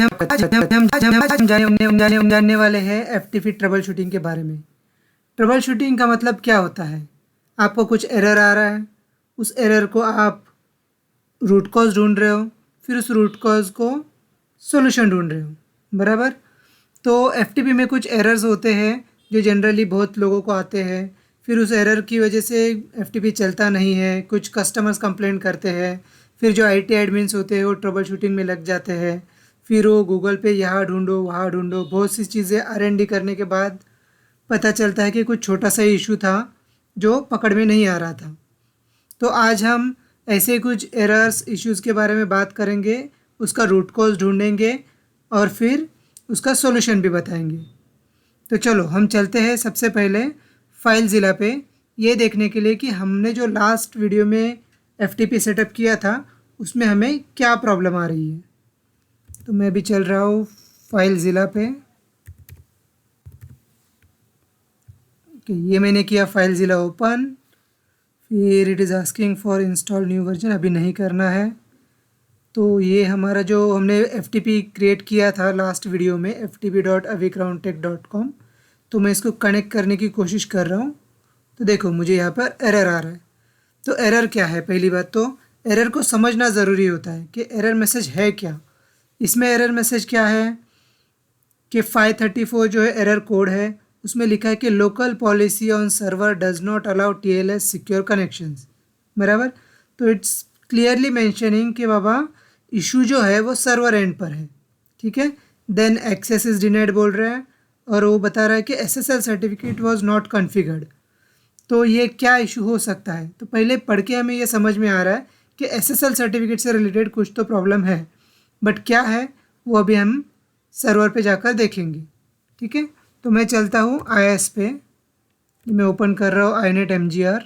हम जानने वाले हैं एफटीपी ट्रबल शूटिंग के बारे में। ट्रबल शूटिंग का मतलब क्या होता है? आपको कुछ एरर आ रहा है, उस एरर को आप रूट कॉज ढूंढ रहे हो, फिर उस रूट कॉज को सॉल्यूशन ढूंढ रहे हो, बराबर। तो एफटीपी में कुछ एरर्स होते हैं जो जनरली बहुत लोगों को आते हैं। फिर उस एरर की वजह से एफटीपी चलता नहीं है, कुछ कस्टमर्स कंप्लेन करते हैं। फिर जो आईटी एडमिन्स होते हैं वो ट्रबल शूटिंग में लग जाते हैं। फिर वो गूगल पे यहाँ ढूंढो वहाँ ढूंढो, बहुत सी चीज़ें आरएनडी करने के बाद पता चलता है कि कुछ छोटा सा इशू था जो पकड़ में नहीं आ रहा था। तो आज हम ऐसे कुछ एरर्स इश्यूज़ के बारे में बात करेंगे, उसका रूट कॉज ढूंढेंगे और फिर उसका सॉल्यूशन भी बताएंगे। तो चलो हम चलते हैं सबसे पहले फाइलज़िला पे, ये देखने के लिए कि हमने जो लास्ट वीडियो में एफटीपी सेटअप किया था उसमें हमें क्या प्रॉब्लम आ रही है। तो मैं भी चल रहा हूँ फाइलज़िला पे। ये मैंने किया फाइलज़िला ओपन, फिर it is asking for install new version, अभी नहीं करना है। तो ये हमारा जो हमने एफटीपी क्रिएट किया था लास्ट वीडियो में ftp.avigroundtech.com, तो मैं इसको कनेक्ट करने की कोशिश कर रहा हूँ। तो देखो मुझे यहाँ पर एरर आ रहा है। तो एरर क्या है? पहली बात तो एरर को समझना ज़रूरी होता है कि एरर मैसेज है क्या। इसमें एरर मैसेज क्या है कि 534 जो है एरर कोड है, उसमें लिखा है कि local policy on server does not allow TLS secure connections, बराबर। तो इट्स क्लियरली मेंशनिंग कि बाबा इशू जो है वो सर्वर एंड पर है, ठीक है। देन एक्सेस इज डिनाइड बोल रहा है और वो बता रहा है कि SSL certificate was not configured. तो ये क्या इशू हो सकता है? तो पहले पढ़ के हमें ये समझ में आ रहा है कि एसएसएल सर्टिफिकेट से रिलेटेड कुछ तो प्रॉब्लम है, बट क्या है वो अभी हम सर्वर पे जाकर देखेंगे, ठीक है। तो मैं चलता हूँ IIS पे, मैं ओपन कर रहा हूँ inet mgr,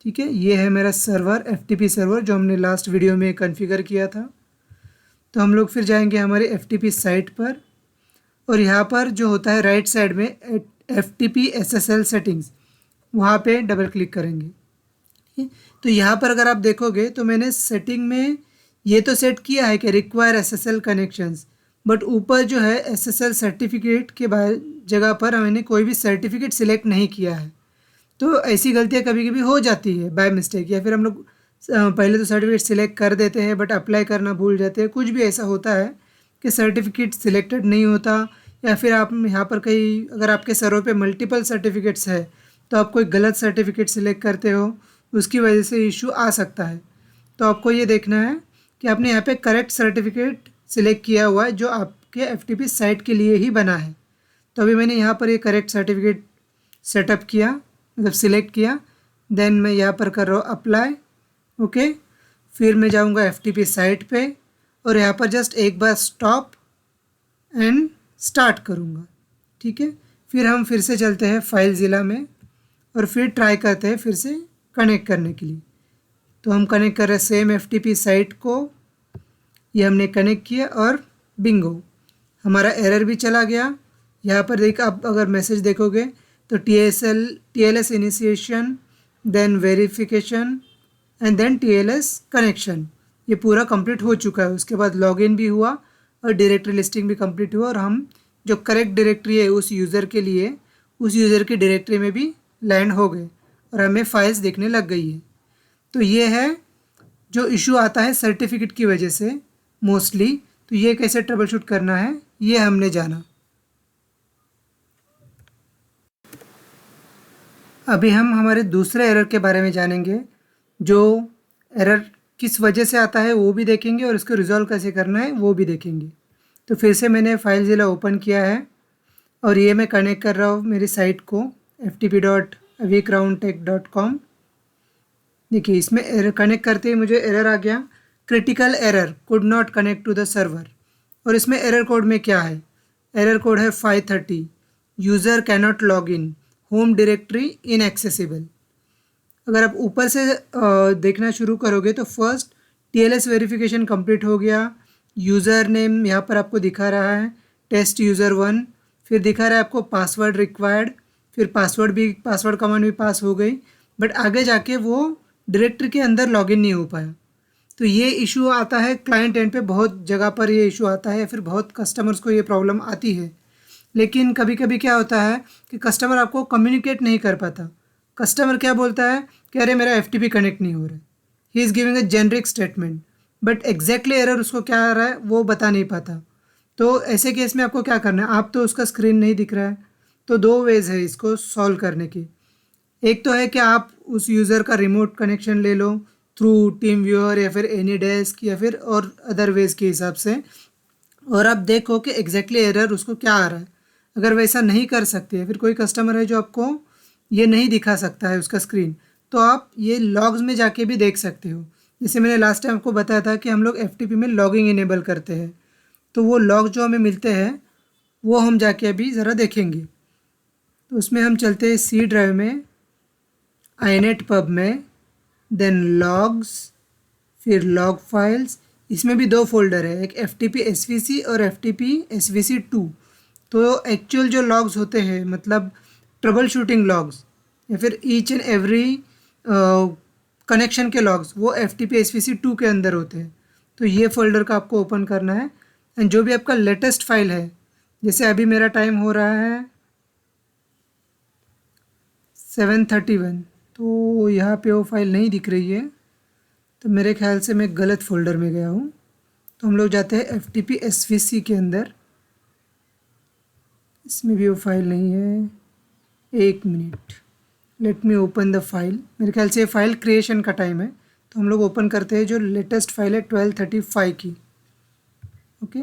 ठीक है। ये है मेरा सर्वर एफटीपी सर्वर जो हमने लास्ट वीडियो में कॉन्फ़िगर किया था। तो हम लोग फिर जाएंगे हमारे एफटीपी साइट पर और यहाँ पर जो होता है राइट साइड में एफटीपी एसएसएल सेटिंग्स, वहाँ पे डबल क्लिक करेंगे, ठीक है। तो यहाँ पर अगर आप देखोगे तो मैंने सेटिंग में ये तो सेट किया है कि रिक्वायर एसएसएल कनेक्शंस, बट ऊपर जो है एसएसएल सर्टिफिकेट के जगह पर मैंने कोई भी सर्टिफिकेट सिलेक्ट नहीं किया है। तो ऐसी गलतियाँ कभी कभी हो जाती है बाय मिस्टेक, या फिर हम लोग पहले तो सर्टिफिकेट सिलेक्ट कर देते हैं बट अप्लाई करना भूल जाते हैं। कुछ भी ऐसा होता है कि सर्टिफिकेट सिलेक्टेड नहीं होता, या फिर आप यहाँ पर कहीं अगर आपके सर्वर पे मल्टीपल सर्टिफिकेट्स है तो आप कोई गलत सर्टिफिकेट सिलेक्ट करते हो, उसकी वजह से इशू आ सकता है। तो आपको ये देखना है कि आपने यहाँ पे करेक्ट सर्टिफिकेट सिलेक्ट किया हुआ है जो आपके एफटीपी साइट के लिए ही बना है। तो अभी मैंने यहाँ पर ये करेक्ट सर्टिफिकेट सेटअप किया, मतलब सिलेक्ट किया। देन मैं यहाँ पर कर रहा हूँ अप्लाई, ओके। फिर मैं जाऊँगा एफटीपी साइट पे और यहाँ पर जस्ट एक बार स्टॉप एंड स्टार्ट करूँगा, ठीक है। फिर हम फिर से चलते हैं फाइलज़िला में और फिर ट्राई करते हैं फिर से कनेक्ट करने के लिए। तो हम कनेक्ट कर रहे हैं सेम एफटीपी साइट को, ये हमने कनेक्ट किया और बिंगो हमारा एरर भी चला गया। यहाँ पर देख आप अगर मैसेज देखोगे तो TLS initiation, then verification and then TLS connection, ये पूरा कंप्लीट हो चुका है। उसके बाद लॉगिन भी हुआ और डायरेक्टरी लिस्टिंग भी कंप्लीट हुआ और हम जो करेक्ट डायरेक्टरी है उस यूज़र के लिए, उस यूज़र की डायरेक्टरी में भी लैंड हो गए और हमें फाइल्स दिखने लग गई है। तो ये है जो इशू आता है सर्टिफिकेट की वजह से मोस्टली। तो ये कैसे ट्रबल शूट करना है ये हमने जाना। अभी हम हमारे दूसरे एरर के बारे में जानेंगे। जो एरर किस वजह से आता है वो भी देखेंगे और इसको रिजॉल्व कैसे करना है वो भी देखेंगे। तो फिर से मैंने फाइलज़िला ओपन किया है और ये मैं कनेक्ट कर रहा हूँ मेरी साइट को ftp.avigroundtech.com। देखिए इसमें एरर कनेक्ट करते ही मुझे एरर आ गया, critical error could not connect to the server. और इसमें एरर कोड में क्या है? एरर कोड है 530, user cannot log in, home directory inaccessible. अगर आप ऊपर से देखना शुरू करोगे तो फर्स्ट TLS वेरिफिकेशन कंप्लीट हो गया, यूज़र नेम यहाँ पर आपको दिखा रहा है टेस्ट यूज़र 1, फिर दिखा रहा है आपको पासवर्ड रिक्वायर्ड, फिर पासवर्ड कमांड भी पास हो गई, बट आगे जाके वो डायरेक्टरी के अंदर लॉगिन नहीं हो पाया। तो ये इशू आता है क्लाइंट एंड पे, बहुत जगह पर ये इशू आता है या फिर बहुत कस्टमर्स को ये प्रॉब्लम आती है। लेकिन कभी कभी क्या होता है कि कस्टमर आपको कम्युनिकेट नहीं कर पाता। कस्टमर क्या बोलता है कि अरे मेरा FTP कनेक्ट नहीं हो रहा है, he is giving a generic statement, but exactly error उसको क्या आ रहा है वो बता नहीं पाता। तो ऐसे केस में आपको क्या करना है, आप तो उसका स्क्रीन नहीं दिख रहा है, तो दो वेज़ है इसको सॉल्व करने की। एक तो है कि आप उस यूज़र का रिमोट कनेक्शन ले लो थ्रू टीम व्यूअर या फिर एनी डेस्क या फिर और अदर वेज के हिसाब से, और आप देखो कि एग्जैक्टली एरर उसको क्या आ रहा है। अगर वैसा नहीं कर सकते या फिर कोई कस्टमर है जो आपको ये नहीं दिखा सकता है उसका स्क्रीन, तो आप ये लॉग्स में जाके भी देख सकते हो। जैसे मैंने लास्ट टाइम आपको बताया था कि हम लोग FTP में लॉगिंग इनेबल करते हैं, तो वो लॉग जो हमें मिलते हैं वो हम जाके अभी ज़रा देखेंगे। तो उसमें हम चलते हैं C ड्राइव में, inet pub में, देन लॉग्स, फिर लॉग फाइल्स। इसमें भी दो फोल्डर है, एक FTP SVC और FTP SVC2। तो एक्चुअल जो लॉग्स होते हैं, मतलब ट्रबल शूटिंग लॉग्स या फिर ईच एंड एवरी कनेक्शन के लॉग्स, वो FTP SVC2 के अंदर होते हैं। तो ये फोल्डर का आपको ओपन करना है, एंड जो भी आपका लेटेस्ट फाइल है, जैसे अभी मेरा टाइम हो रहा है 7:31, तो यहाँ पे वो फाइल नहीं दिख रही है, तो मेरे ख्याल से मैं गलत फोल्डर में गया हूँ। तो हम लोग जाते हैं FTP SVC के अंदर, इसमें भी वो फाइल नहीं है। एक minute, let me open the file. मेरे ख्याल से ये फाइल क्रिएशन का टाइम है, तो हम लोग ओपन करते हैं जो लेटेस्ट फाइल है 12:35 की। ओके,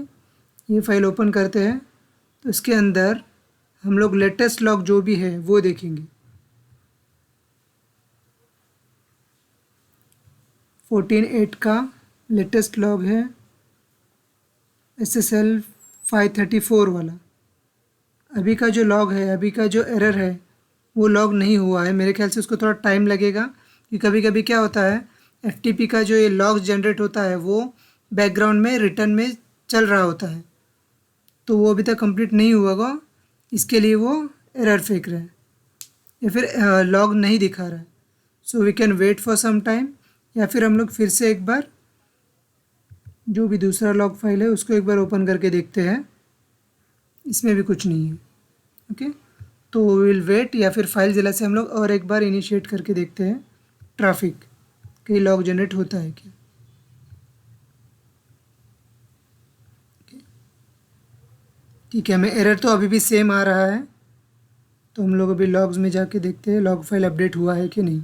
ये फाइल ओपन करते हैं, तो इसके अंदर हम लोग लेटेस्ट लॉग जो भी है वो देखेंगे। 14:8 का लेटेस्ट लॉग है, SSL 534 वाला। अभी का जो लॉग है, अभी का जो एरर है वो लॉग नहीं हुआ है। मेरे ख्याल से उसको थोड़ा टाइम लगेगा, कि कभी कभी क्या होता है FTP का जो ये लॉग जनरेट होता है वो बैकग्राउंड में रिटर्न में चल रहा होता है, तो वो अभी तक कंप्लीट नहीं हुआ होगा, इसके लिए वो एरर फेंक रहा है या फिर लॉग नहीं दिखा रहा है। So we can wait for some time, या फिर हम लोग फिर से एक बार जो भी दूसरा लॉग फाइल है उसको एक बार ओपन करके देखते हैं। इसमें भी कुछ नहीं है। ओके, तो विल वेट, या फिर फाइल जिला से हम लोग और एक बार इनिशिएट करके देखते हैं ट्रैफिक, कहीं लॉग जनरेट होता है क्या। ठीक है, हमें एरर तो अभी भी सेम आ रहा है, तो हम लोग अभी लॉग्स में जाके देखते हैं लॉग फाइल अपडेट हुआ है कि नहीं।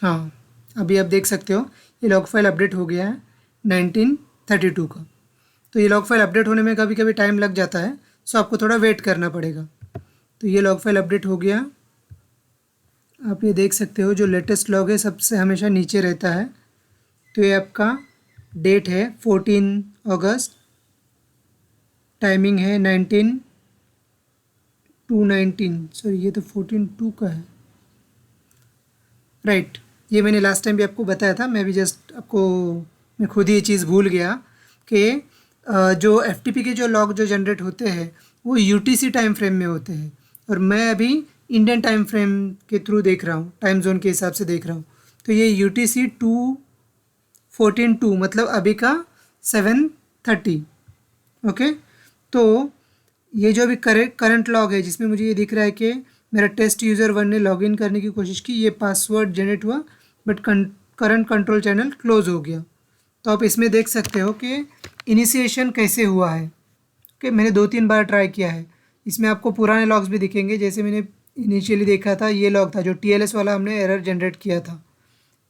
हाँ, अभी आप देख सकते हो ये लॉग फाइल अपडेट हो गया है 1932 का। तो ये लॉग फाइल अपडेट होने में कभी कभी टाइम लग जाता है, सो आपको थोड़ा वेट करना पड़ेगा। तो ये लॉग फाइल अपडेट हो गया, आप ये देख सकते हो जो लेटेस्ट लॉग है सबसे हमेशा नीचे रहता है। तो ये आपका डेट है 14 अगस्त, टाइमिंग है 19:19, सॉरी ये तो 14:2 का है, राइट। ये मैंने लास्ट टाइम भी आपको बताया था, मैं भी जस्ट आपको, मैं खुद ही ये चीज़ भूल गया कि जो FTP के जो लॉग जो जनरेट होते हैं वो UTC टाइम फ्रेम में होते हैं, और मैं अभी इंडियन टाइम फ्रेम के थ्रू देख रहा हूँ, टाइम जोन के हिसाब से देख रहा हूँ। तो ये UTC 14:2 मतलब अभी का 7:30। ओके, तो ये जो अभी करंट लॉग है जिसमें मुझे ये दिख रहा है कि मेरा टेस्ट यूज़र 1 ने लॉगिन करने की कोशिश की, ये पासवर्ड जनरेट हुआ, but current control channel close हो गया। तो आप इसमें देख सकते हो कि इनिशिएशन कैसे हुआ है। ओके, मैंने 2-3 बार ट्राई किया है। इसमें आपको पुराने लॉग्स भी दिखेंगे, जैसे मैंने इनिशियली देखा था, ये लॉग था जो TLS वाला हमने एरर जनरेट किया था।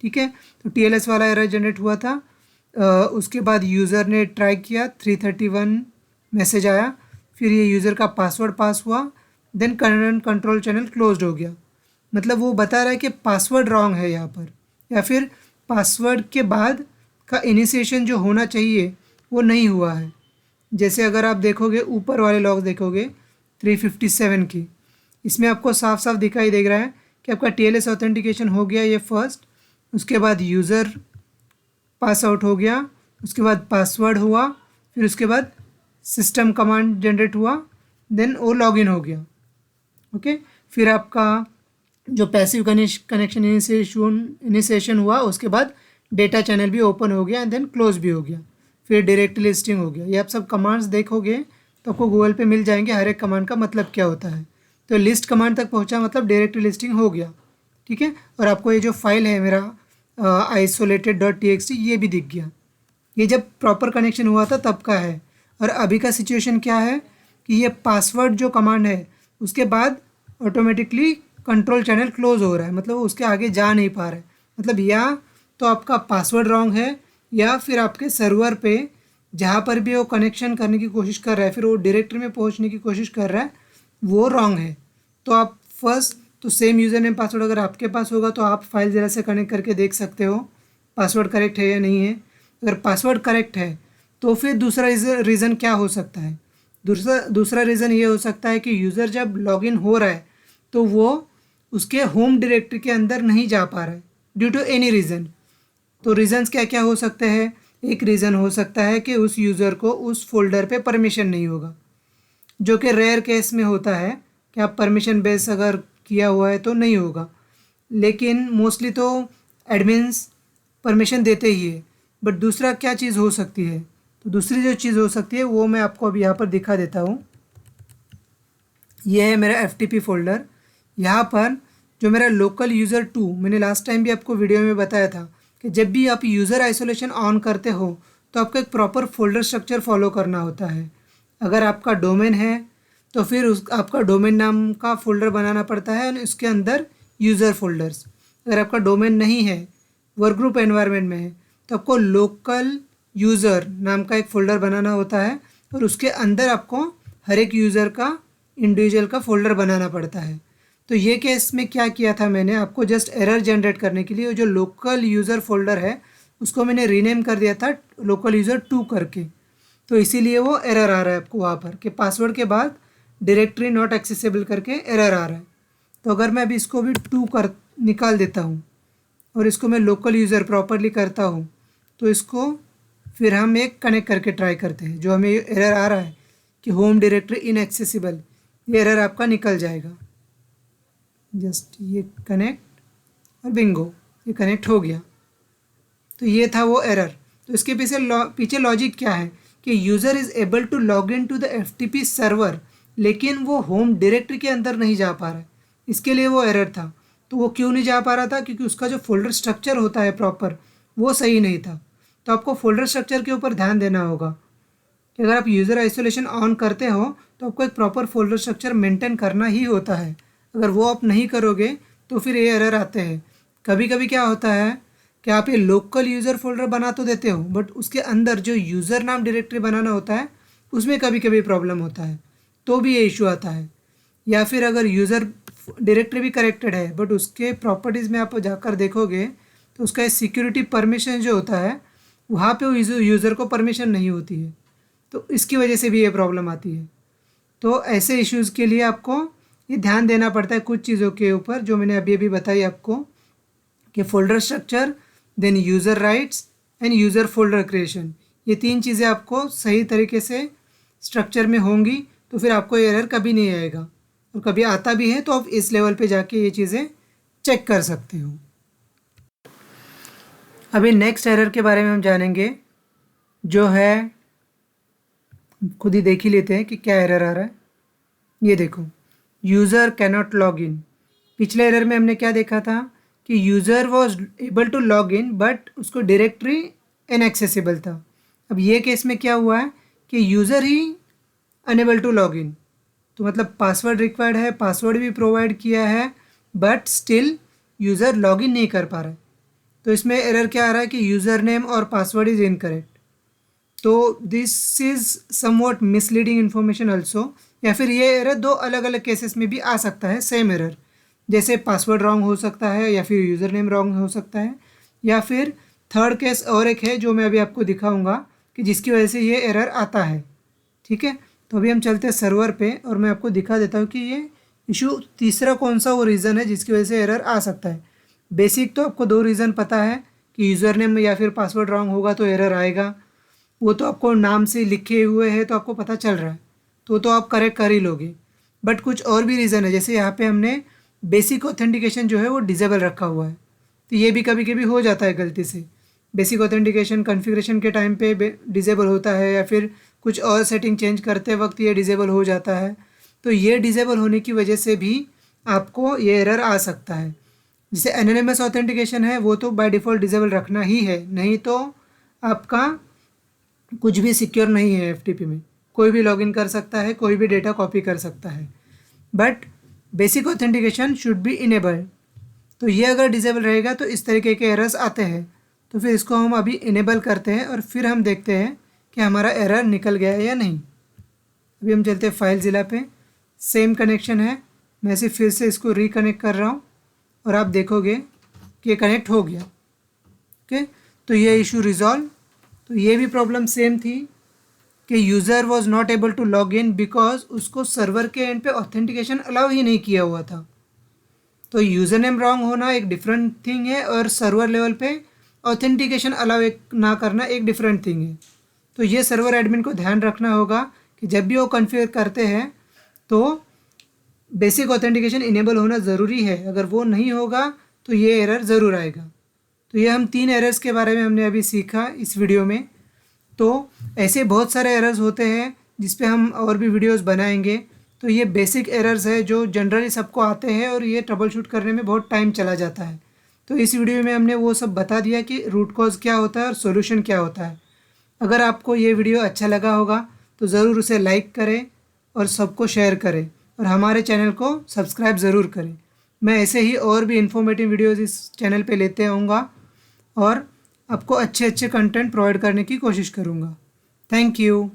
ठीक है, तो TLS वाला एरर जनरेट हुआ था। उसके बाद यूज़र ने ट्राई किया, 331 मैसेज आया, फिर ये यूज़र का पासवर्ड पास हुआ, then current control channel closed हो गया। मतलब वो बता रहा है कि पासवर्ड रॉन्ग है यहाँ पर, या फिर पासवर्ड के बाद का इनिशिएशन जो होना चाहिए वो नहीं हुआ है। जैसे अगर आप देखोगे ऊपर वाले लॉग देखोगे 357 की, इसमें आपको साफ साफ दिखाई दे रहा है कि आपका TLS ऑथेंटिकेशन हो गया ये फर्स्ट, उसके बाद यूज़र पास आउट हो गया, उसके बाद पासवर्ड हुआ, फिर उसके बाद सिस्टम कमांड जनरेट हुआ, देन वो लॉगिन हो गया। ओके, फिर आपका जो पैसिव कनेक्शन इनिशिएशन हुआ, उसके बाद डेटा चैनल भी ओपन हो गया एंड देन क्लोज भी हो गया, फिर डायरेक्ट लिस्टिंग हो गया। ये आप सब कमांड्स देखोगे तो आपको गूगल पे मिल जाएंगे हर एक कमांड का मतलब क्या होता है। तो लिस्ट कमांड तक पहुंचा मतलब डायरेक्ट लिस्टिंग हो गया, ठीक है। और आपको ये जो फाइल है मेरा isolated.txt ये भी दिख गया। ये जब प्रॉपर कनेक्शन हुआ था तब का है। और अभी का सिचुएशन क्या है कि ये पासवर्ड जो कमांड है उसके बाद ऑटोमेटिकली कंट्रोल चैनल क्लोज हो रहा है, मतलब वो उसके आगे जा नहीं पा रहा है। मतलब या तो आपका पासवर्ड रॉन्ग है या फिर आपके सर्वर पे जहाँ पर भी वो कनेक्शन करने की कोशिश कर रहा है, फिर वो डायरेक्टरी में पहुँचने की कोशिश कर रहा है, वो रॉन्ग है। तो आप फर्स्ट तो सेम यूज़र नेम पासवर्ड अगर आपके पास होगा तो आप फाइल ज़रा से कनेक्ट करके देख सकते हो पासवर्ड करेक्ट है या नहीं है। अगर पासवर्ड करेक्ट है तो फिर दूसरा रीज़न क्या हो सकता है? दूसरा रीज़न ये हो सकता है कि यूज़र जब लॉगिन हो रहा है तो वो उसके होम डायरेक्टरी के अंदर नहीं जा पा रहा है ड्यू टू एनी रीज़न। तो रीज़न्स क्या क्या हो सकते हैं? एक रीज़न हो सकता है कि उस यूज़र को उस फोल्डर पे परमिशन नहीं होगा, जो कि रेयर केस में होता है कि आप परमिशन बेस अगर किया हुआ है तो नहीं होगा, लेकिन मोस्टली तो एडमिन्स परमिशन देते ही है। बट दूसरा क्या चीज़ हो सकती है? तो दूसरी जो चीज़ हो सकती है वो मैं आपको अभी यहाँ पर दिखा देता हूँ। ये है मेरा FTP फोल्डर। यहाँ पर जो मेरा लोकल यूज़र 2, मैंने लास्ट टाइम भी आपको वीडियो में बताया था कि जब भी आप यूज़र आइसोलेशन ऑन करते हो तो आपको एक प्रॉपर फोल्डर स्ट्रक्चर फॉलो करना होता है। अगर आपका डोमेन है तो फिर उस आपका डोमेन नाम का फ़ोल्डर बनाना पड़ता है और उसके अंदर यूज़र फोल्डर्स। अगर आपका डोमेन नहीं है, वर्क ग्रुप एनवायरनमेंट में है, तो आपको लोकल यूज़र नाम का एक फ़ोल्डर बनाना होता है और उसके अंदर आपको हर एक यूज़र का इंडिविजुअल का फ़ोल्डर बनाना पड़ता है। तो ये केस में क्या किया था मैंने, आपको जस्ट एरर जनरेट करने के लिए जो लोकल यूज़र फोल्डर है उसको मैंने रीनेम कर दिया था लोकल यूज़र 2 करके। तो इसीलिए वो एरर आ रहा है आपको वहाँ पर कि पासवर्ड के बाद डायरेक्टरी नॉट एक्सेसिबल करके एरर आ रहा है। तो अगर मैं अभी इसको भी 2 कर निकाल देता हूँ और इसको मैं लोकल यूज़र प्रॉपरली करता हूँ तो इसको फिर हम एक कनेक्ट करके ट्राई करते हैं। जो हमें एरर आ रहा है कि होम डायरेक्टरी इनएक्सेसिबल, ये एरर आपका निकल जाएगा। जस्ट ये कनेक्ट और बिंगो, ये कनेक्ट हो गया। तो ये था वो एरर। तो इसके पीछे लॉजिक क्या है कि user is able to log in to the FTP server, लेकिन वो होम डायरेक्टरी के अंदर नहीं जा पा रहा है, इसके लिए वो एरर था। तो वो क्यों नहीं जा पा रहा था? क्योंकि उसका जो फोल्डर स्ट्रक्चर होता है प्रॉपर वो सही नहीं था। तो आपको फोल्डर स्ट्रक्चर के ऊपर ध्यान देना होगा कि अगर आप यूज़र आइसोलेशन ऑन करते हो तो आपको एक प्रॉपर फोल्डर स्ट्रक्चर मेंटेन करना ही होता है। अगर वो आप नहीं करोगे तो फिर ये एरर आते हैं। कभी कभी क्या होता है कि आप ये लोकल यूज़र फोल्डर बना तो देते हो बट उसके अंदर जो यूज़र नाम डायरेक्टरी बनाना होता है उसमें कभी कभी प्रॉब्लम होता है, तो भी ये इशू आता है। या फिर अगर यूज़र डायरेक्टरी भी करेक्टेड है बट उसके प्रॉपर्टीज़ में आप जाकर देखोगे तो उसका सिक्योरिटी परमिशन जो होता है वहाँ पे वो यूज़र को परमिशन नहीं होती है, तो इसकी वजह से भी ये प्रॉब्लम आती है। तो ऐसे इश्यूज़ के लिए आपको ये ध्यान देना पड़ता है कुछ चीज़ों के ऊपर जो मैंने अभी अभी बताई आपको कि folder structure, then user rights and user folder creation, ये 3 चीज़ें आपको सही तरीके से स्ट्रक्चर में होंगी तो फिर आपको एरर कभी नहीं आएगा। और कभी आता भी है तो आप इस लेवल पे जाके ये चीज़ें चेक कर सकते हो। अभी नेक्स्ट एरर के बारे में हम जानेंगे, जो है खुद ही देख ही लेते हैं कि क्या एरर आ रहा है। ये देखो, यूज़र कैनॉट लॉग इन। पिछले एरर में हमने क्या देखा था कि user was able to log in but उसको डायरेक्टरी इनएक्सेसिबल था। अब ये केस में क्या हुआ है कि यूज़र ही अनेबल टू लॉग इन, तो मतलब पासवर्ड रिक्वायर्ड है, पासवर्ड भी प्रोवाइड किया है but still user log in नहीं कर पा रहा है। तो इसमें एरर क्या आ रहा है कि यूज़र नेम और पासवर्ड इज़ इनकरेक्ट। तो this is somewhat misleading information also. या फिर ये एरर दो अलग अलग केसेस में भी आ सकता है, सेम एरर, जैसे पासवर्ड रॉन्ग हो सकता है या फिर यूज़र नेम रॉन्ग हो सकता है, या फिर थर्ड केस और एक है जो मैं अभी आपको दिखाऊंगा कि जिसकी वजह से ये एरर आता है। ठीक है, तो अभी हम चलते हैं सर्वर पे और मैं आपको दिखा देता हूँ कि ये इशू तीसरा कौन सा वो रीज़न है जिसकी वजह से एरर आ सकता है। बेसिक तो आपको 2 रीज़न पता है कि यूज़र नेम या फिर पासवर्ड रॉन्ग होगा तो एरर आएगा, वो तो आपको नाम से लिखे हुए हैं तो आपको पता चल रहा है, तो आप करेक्ट कर ही लोगे। बट कुछ और भी रीज़न है, जैसे यहाँ पे हमने बेसिक ऑथेंटिकेशन जो है वो डिसेबल रखा हुआ है। तो ये भी कभी कभी हो जाता है गलती से, बेसिक ऑथेंटिकेशन कॉन्फ़िगरेशन के टाइम पे डिसेबल होता है या फिर कुछ और सेटिंग चेंज करते वक्त ये डिसेबल हो जाता है। तो ये डिसेबल होने की वजह से भी आपको ये एरर आ सकता है। जैसे एनोनिमस ऑथेंटिकेशन है वो तो बाय डिफ़ॉल्ट डिसेबल रखना ही है, नहीं तो आपका कुछ भी सिक्योर नहीं है। एफटीपी में कोई भी लॉगिन कर सकता है, कोई भी डेटा कॉपी कर सकता है, but basic authentication should be enabled. तो ये अगर डिसेबल रहेगा तो इस तरीके के एरर्स आते हैं। तो फिर इसको हम अभी इनेबल करते हैं और फिर हम देखते हैं कि हमारा एरर निकल गया है या नहीं। अभी हम चलते हैं फाइलज़िला पे, सेम कनेक्शन है, मैं सिर्फ फिर से इसको रिकनेक्ट कर रहा हूँ और आप देखोगे कि ये कनेक्ट हो गया। ओके, तो ये इशू रिजॉल्व। तो ये भी प्रॉब्लम सेम थी कि user was not able to log in because उसको सर्वर के एंड पे ऑथेंटिकेशन अलाउ ही नहीं किया हुआ था। तो यूज़र नेम रॉन्ग होना एक डिफरेंट थिंग है और सर्वर लेवल पे ऑथेंटिकेशन अलाउ ना करना एक डिफरेंट थिंग है। तो ये सर्वर एडमिन को ध्यान रखना होगा कि जब भी वो कॉन्फ़िगर करते हैं तो बेसिक ऑथेंटिकेशन इनेबल होना ज़रूरी है। अगर वो नहीं होगा तो ये एरर ज़रूर आएगा। तो ये हम 3 एरर्स के बारे में हमने अभी सीखा इस वीडियो में। तो ऐसे बहुत सारे एरर्स होते हैं जिस पे हम और भी वीडियोस बनाएंगे। तो ये बेसिक एरर्स है जो जनरली सबको आते हैं और ये ट्रबल शूट करने में बहुत टाइम चला जाता है। तो इस वीडियो में हमने वो सब बता दिया कि रूट कॉज क्या होता है और सॉल्यूशन क्या होता है। अगर आपको ये वीडियो अच्छा लगा होगा तो ज़रूर उसे लाइक करें और सबको शेयर करें और हमारे चैनल को सब्सक्राइब ज़रूर करें। मैं ऐसे ही और भी इन्फॉर्मेटिव वीडियोस इस चैनल पे लेते आऊँगा और आपको अच्छे अच्छे कंटेंट प्रोवाइड करने की कोशिश करूँगा। Thank you.